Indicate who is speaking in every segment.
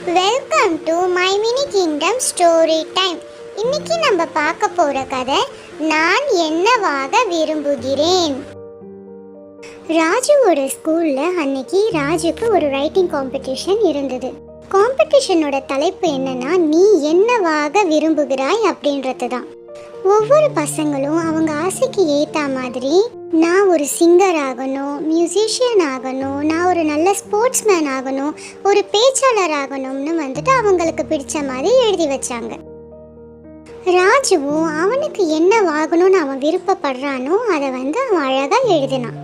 Speaker 1: Welcome to my mini kingdom story time. இன்னைக்கு நம்ம பார்க்க போற கதை நான் என்னவாக விரும்புகிறேன். ராஜுவோட ஸ்கூல்ல அன்னைக்கு ராஜுக்கு ஒரு ரைட்டிங் காம்படிஷன் இருந்தது. காம்படிஷனோட தலைப்பு என்னன்னா, நீ என்னவாக விரும்புகிறாய் அப்படின்றது தான். ஒவ்வொரு பசங்களும் அவங்க ஆசைக்கு ஏற்ற மாதிரி, நான் ஒரு சிங்கர் ஆகணும், மியூசிஷியன் ஆகணும், நான் ஒரு நல்ல ஸ்போர்ட்ஸ்மேன் ஆகணும், ஒரு பேச்சாளர் ஆகணும்னு அவங்களுக்கு பிடிச்ச மாதிரி எழுதி வச்சாங்க. ராஜுவும் அவனுக்கு என்னவாகணும்னு அவன் விருப்பப்படுறானோ அதை அவன் அழகாக எழுதினான்.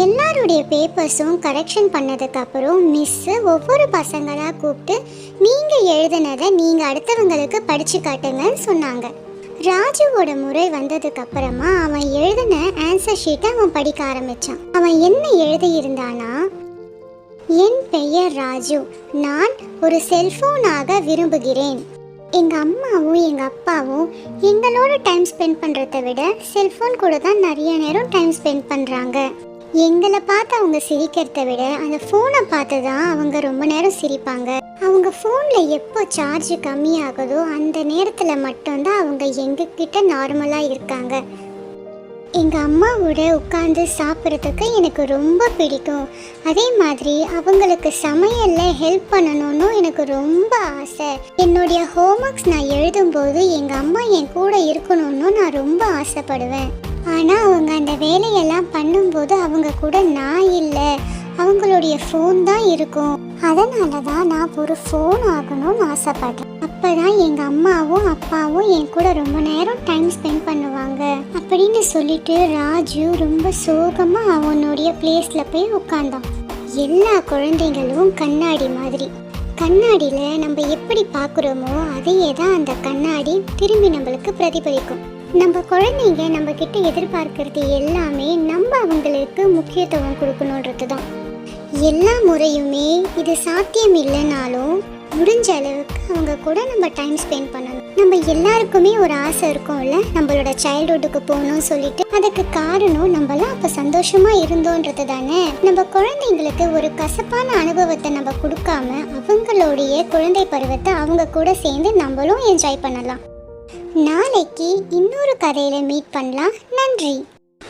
Speaker 1: எல்லாருடைய பேப்பர்ஸும் கரெக்ஷன் பண்ணதுக்கு அப்புறம் மிஸ்ஸு ஒவ்வொரு பசங்களாக கூப்பிட்டு, நீங்கள் எழுதினதை நீங்கள் அடுத்தவங்களுக்கு படித்து காட்டுங்கன்னு சொன்னாங்க. ராஜுவோட முறை வந்ததுக்கு அப்புறமா அவன் எழுதின ஆன்சர் ஷீட்டை அவன் படிக்க ஆரம்பிச்சான். அவன் என்ன எழுதியிருந்தானா, என் பெயர் ராஜு, நான் ஒரு செல்போனாக விரும்புகிறேன். எங்கள் அம்மாவும் எங்கள் அப்பாவும் எங்களோட டைம் ஸ்பெண்ட் பண்ணுறதை விட செல்ஃபோன் கூட தான் நிறைய நேரம் டைம் ஸ்பெண்ட் பண்ணுறாங்க. எங்களை பார்த்து அவங்க சிரிக்கிறத விட அந்த ஃபோனை பார்த்து தான் அவங்க ரொம்ப நேரம் சிரிப்பாங்க. அவங்க ஃபோனில் எப்போ சார்ஜ் கம்மியாகுதோ அந்த நேரத்தில் மட்டும்தான் அவங்க எங்ககிட்ட நார்மலாக இருக்காங்க. எங்கள் அம்மாவோட உட்காந்து சாப்பிட்றதுக்கு எனக்கு ரொம்ப பிடிக்கும். அதே மாதிரி அவங்களுக்கு சமையலில் ஹெல்ப் பண்ணணும்னு எனக்கு ரொம்ப ஆசை. என்னுடைய ஹோம்ஒர்க்ஸ் நான் எழுதும்போது எங்கள் அம்மா என் கூட இருக்கணும்னு நான் ரொம்ப ஆசைப்படுவேன். ஆனால் அவங்க அந்த வேலையெல்லாம் பண்ணும்போது அவங்க கூட நான் இல்லை, அவங்களுடைய ஃபோன் தான் இருக்கும். அதனால தான் நான் ஒரு ஃபோன் ஆகணும்னு ஆசைப்படுறேன். அப்போ தான் எங்கள் அம்மாவும் அப்பாவும் என் கூட ரொம்ப நேரம் டைம் ஸ்பெண்ட் பண்ணுவாங்க அப்படின்னு சொல்லிட்டு ராஜு ரொம்ப சோகமாக அவனுடைய பிளேஸில் போய் உட்கார்ந்தான். எல்லா குழந்தைங்களும் கண்ணாடி மாதிரி. கண்ணாடியில் நம்ம எப்படி பார்க்குறோமோ அதையே தான் அந்த கண்ணாடி திரும்பி நம்மளுக்கு பிரதிபலிக்கும். நம்ம குழந்தைங்க நம்ம கிட்ட எதிர்பார்க்கறது எல்லாமே நம்ம அவங்களுக்கு முக்கியத்துவம் கொடுக்கணுன்றது தான். எல்லா முறையுமே இது சாத்தியம் இல்லைனாலும் முடிஞ்ச அளவுக்கு அவங்க கூட நம்ம டைம் ஸ்பெண்ட் பண்ணணும். நம்ம எல்லாருக்குமே ஒரு ஆசை இருக்கும்ல, நம்மளோட சைல்ட்ஹுட்டுக்கு போகணும்னு சொல்லிட்டு. அதுக்கு காரணம் நம்மளாம் அப்போ சந்தோஷமா இருந்தோன்றது தானே. நம்ம குழந்தைங்களுக்கு ஒரு கசப்பான அனுபவத்தை நம்ம கொடுக்காம அவங்களுடைய குழந்தை பருவத்தை அவங்க கூட சேர்ந்து நம்மளும் என்ஜாய் பண்ணலாம். நாளைக்கு இன்னொரு கதையில் மீட் பண்ணலாம். நன்றி.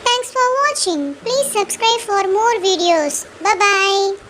Speaker 1: Thanks for watching. Please subscribe for more videos. Bye bye.